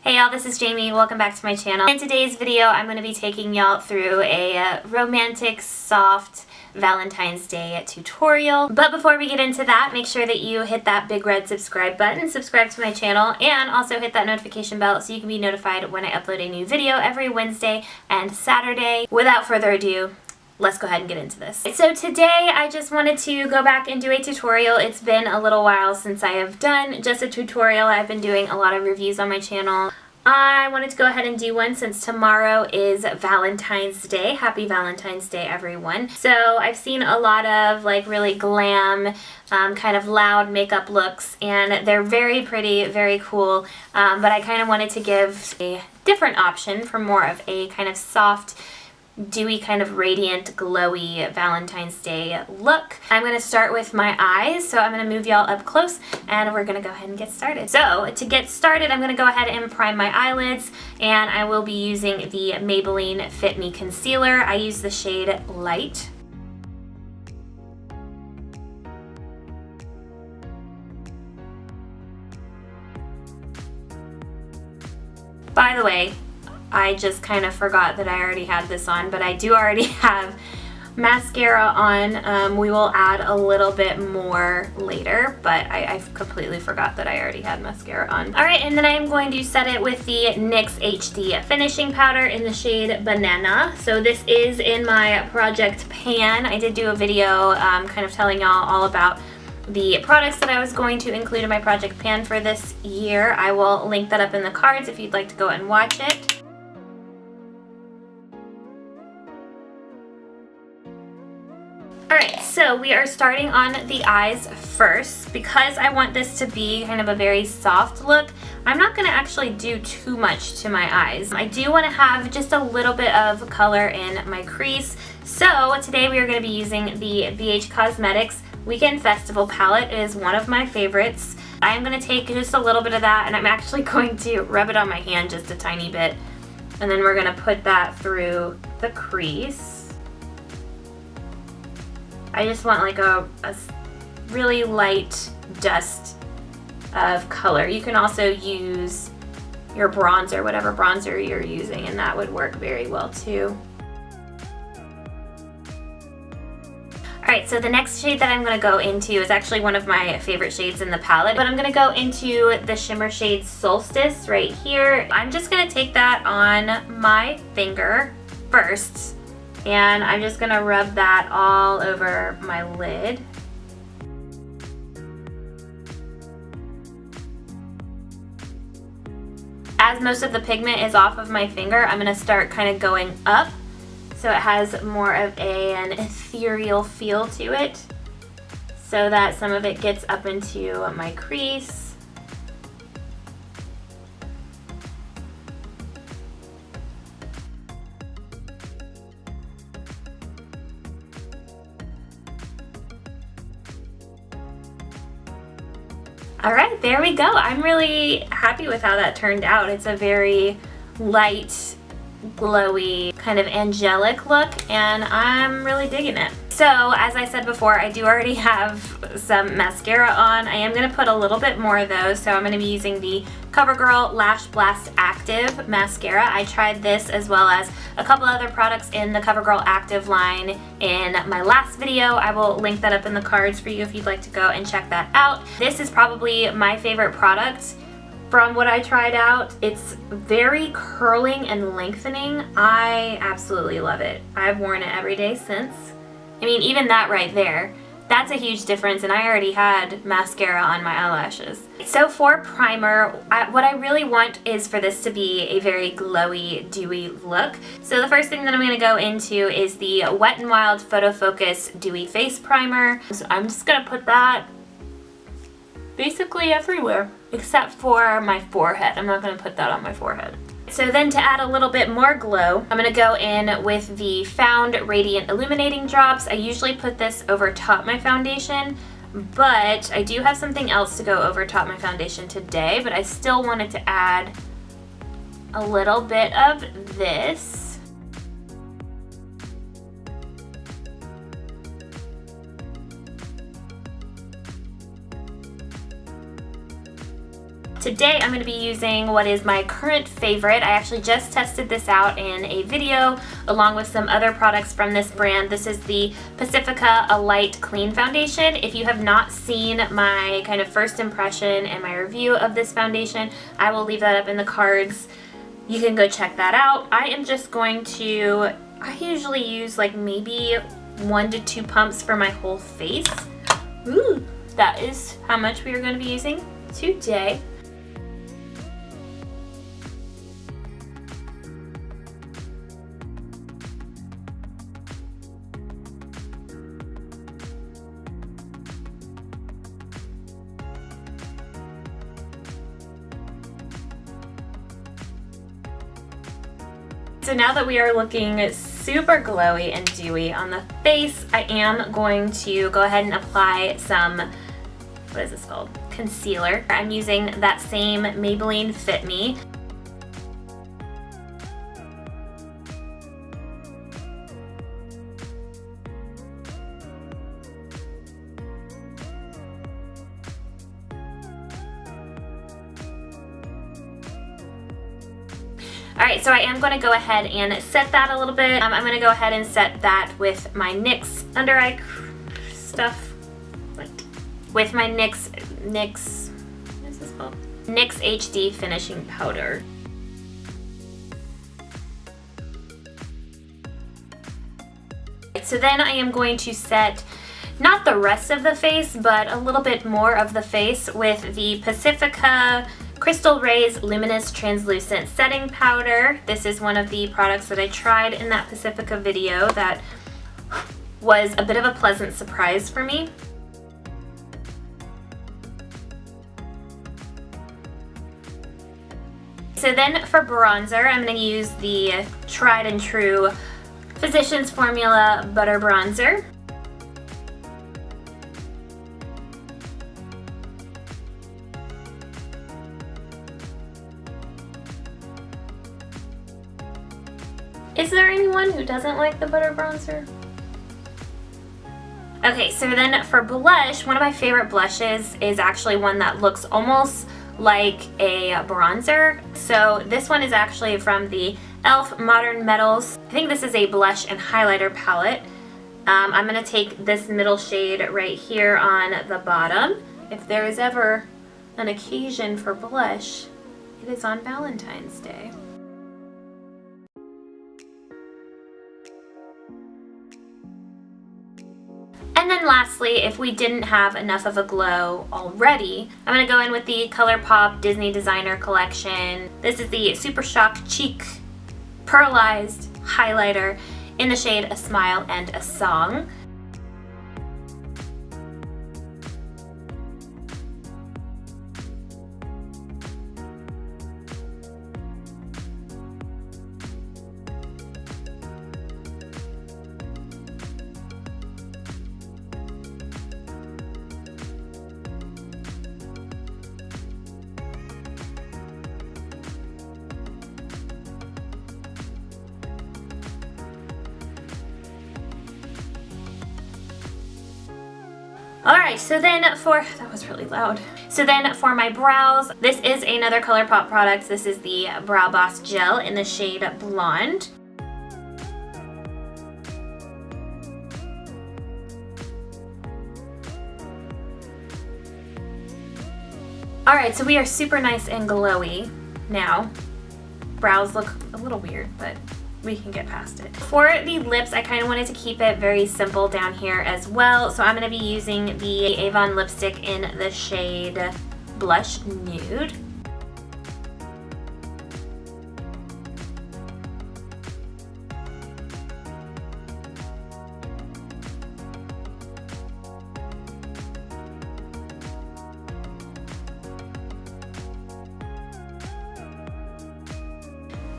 Hey y'all, this is Jamie. Welcome back to my channel. In today's video, I'm going to be taking y'all through a romantic, soft Valentine's Day tutorial. But before we get into that, make sure that you hit that big red subscribe button, subscribe to my channel, and also hit that notification bell so you can be notified when I upload a new video every Wednesday and Saturday. Without further ado, let's go ahead and get into this. So today I just wanted to go back and do a tutorial. It's been a little while since I have done just a tutorial. I've been doing a lot of reviews on my channel. I wanted to go ahead and do one since tomorrow is Valentine's Day. Happy Valentine's Day, everyone. So I've seen a lot of like really glam, kind of loud makeup looks, and they're very pretty, very cool, but I kind of wanted to give a different option for more of a kind of soft, dewy, kind of radiant, glowy Valentine's Day look. I'm going to start with my eyes, so I'm going to move y'all up close and we're going to go ahead and get started. So to get started, I'm going to go ahead and prime my eyelids, and I will be using the Maybelline Fit Me Concealer. I use the shade Light. By the way, I just kind of forgot that I already had this on, but I do already have mascara on. We will add a little bit more later, but I completely forgot that I already had mascara on. Alright, and then I'm going to set it with the NYX HD Finishing Powder in the shade Banana. So this is in my Project Pan. I did do a video kind of telling y'all all about the products that I was going to include in my Project Pan for this year. I will link that up in the cards if you'd like to go and watch it. Alright, so we are starting on the eyes first. Because I want this to be kind of a very soft look, I'm not going to actually do too much to my eyes. I do want to have just a little bit of color in my crease. So today we are going to be using the BH Cosmetics Weekend Festival palette. It is one of my favorites. I'm going to take just a little bit of that, and I'm actually going to rub it on my hand just a tiny bit. And then we're going to put that through the crease. I just want like a really light dust of color. You can also use your bronzer, whatever bronzer you're using, and that would work very well too. Alright, so the next shade that I'm going to go into is actually one of my favorite shades in the palette, but I'm going to go into the shimmer shade Solstice right here. I'm just going to take that on my finger first, and I'm just going to rub that all over my lid. As most of the pigment is off of my finger, I'm going to start kind of going up so it has more of an ethereal feel to it, so that some of it gets up into my crease. Alright, there we go. I'm really happy with how that turned out. It's a very light, glowy, kind of angelic look, and I'm really digging it. So, as I said before, I do already have some mascara on. I am going to put a little bit more though, so I'm going to be using the Covergirl Lash Blast Active Mascara. I tried this as well as a couple other products in the Covergirl Active line in my last video. I will link that up in the cards for you if you'd like to go and check that out. This is probably my favorite product from what I tried out. It's very curling and lengthening. I absolutely love it. I've worn it every day since. I mean, even that right there, that's a huge difference, and I already had mascara on my eyelashes. So for primer, what I really want is for this to be a very glowy, dewy look. So the first thing that I'm going to go into is the Wet n Wild Photo Focus Dewy Face Primer. So I'm just going to put that basically everywhere except for my forehead. I'm not going to put that on my forehead. So then to add a little bit more glow, I'm going to go in with the Found Radiant Illuminating Drops. I usually put this over top my foundation, but I do have something else to go over top my foundation today, but I still wanted to add a little bit of this. Today I'm going to be using what is my current favorite. I actually just tested this out in a video along with some other products from this brand. This is the Pacifica Alight Clean Foundation. If you have not seen my kind of first impression and my review of this foundation, I will leave that up in the cards. You can go check that out. I am just going to, I usually use like maybe 1 to 2 pumps for my whole face. Ooh, that is how much we are going to be using today. So now that we are looking super glowy and dewy on the face, I am going to go ahead and apply some, what is this called? Concealer. I'm using that same Maybelline Fit Me. Alright, so I am going to go ahead and set that a little bit. I'm going to go ahead and set that with my NYX under eye stuff. With my NYX, what is this called? NYX HD Finishing Powder. So then I am going to set not the rest of the face, but a little bit more of the face with the Pacifica Crystal Rays Luminous Translucent Setting Powder. This is one of the products that I tried in that Pacifica video that was a bit of a pleasant surprise for me. So then for bronzer, I'm going to use the tried and true Physicians Formula Butter Bronzer. Is there anyone who doesn't like the butter bronzer? Okay, so then for blush, one of my favorite blushes is actually one that looks almost like a bronzer. So this one is actually from the e.l.f. Modern Metals. I think this is a blush and highlighter palette. I'm going to take this middle shade right here on the bottom. If there is ever an occasion for blush, it is on Valentine's Day. And then lastly, if we didn't have enough of a glow already, I'm going to go in with the Colourpop Disney Designer Collection. This is the Super Shock Cheek Pearlized Highlighter in the shade A Smile and a Song. Alright, so then that was really loud. So then for my brows, this is another Colourpop product. This is the Brow Boss Gel in the shade Blonde. Alright, so we are super nice and glowy now. Brows look a little weird, but we can get past it. For the lips, I kind of wanted to keep it very simple down here as well, so I'm going to be using the Avon lipstick in the shade Blush Nude.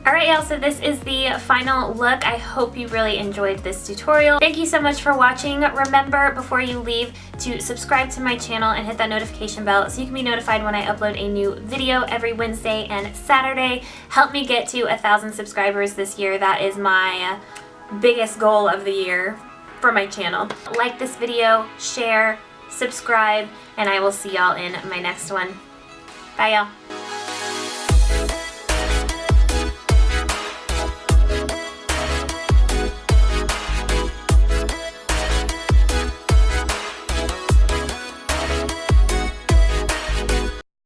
Alright y'all, so this is the final look. I hope you really enjoyed this tutorial. Thank you so much for watching. Remember, before you leave, to subscribe to my channel and hit that notification bell so you can be notified when I upload a new video every Wednesday and Saturday. Help me get to 1,000 subscribers this year. That is my biggest goal of the year for my channel. Like this video, share, subscribe, and I will see y'all in my next one. Bye y'all.